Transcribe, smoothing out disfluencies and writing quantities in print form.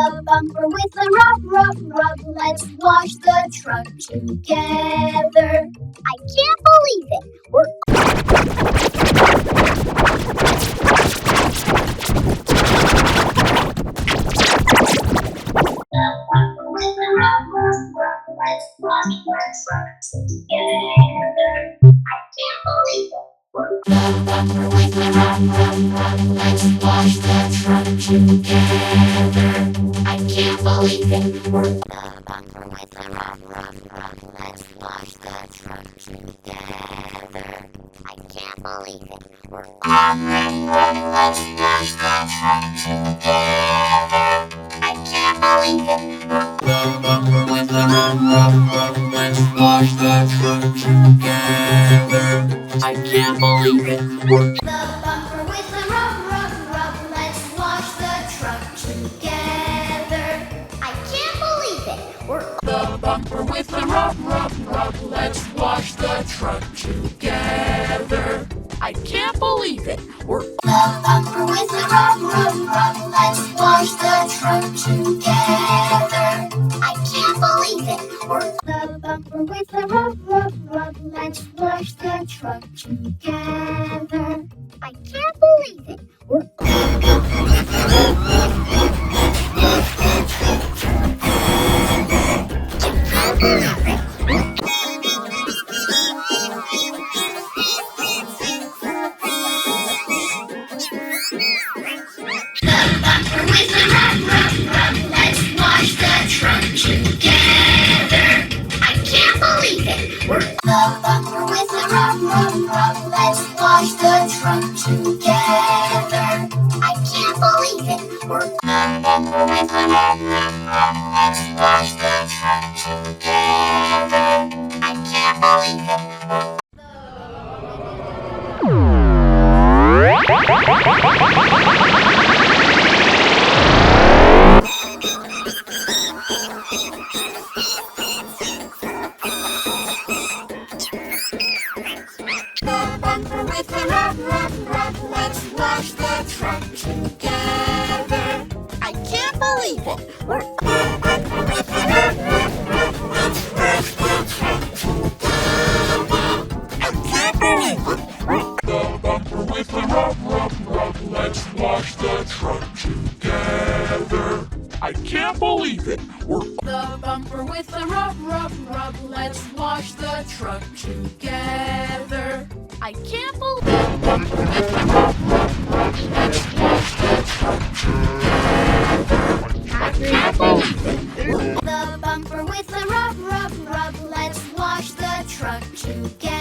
The bumper with the rub. Let's wash the truck together. I can't believe it. The bumper with the rub. Let's wash the truck together. I can't believe it. The bumper with the rub. Let's wash the truck together. I can't believe it. Let's wash the truck together. I can't believe it. The bumper with the rub. Let's wash the truck together. I can't believe it. The bumper with the rub. Let's wash the truck together. I can't believe it. The bumper with the rub. Let's wash the truck together. I can't believe it. The bumper with the rub. Let's wash the truck together. I can't believe it. The bumper with the rub. Let's wash the truck together. I can't believe it. The bumper with the rub. Let's wash the truck together. I can't believe it. The bumper with the rub. Let's wash the truck together. I can't believe it. The bumper with the rub. Let's wash the truck together. I can't believe it. The bumper with the rub. Let's wash the truck together. I can't believe it. The bumper with the rub. Let's wash the truck together. I can't believe it. The bumper with the rub. Let's wash the truck together. I can't believe it. The bumper with the rub. Let's wash the truck together. I can't believe it. The bumper with the rub. Let's wash the truck together.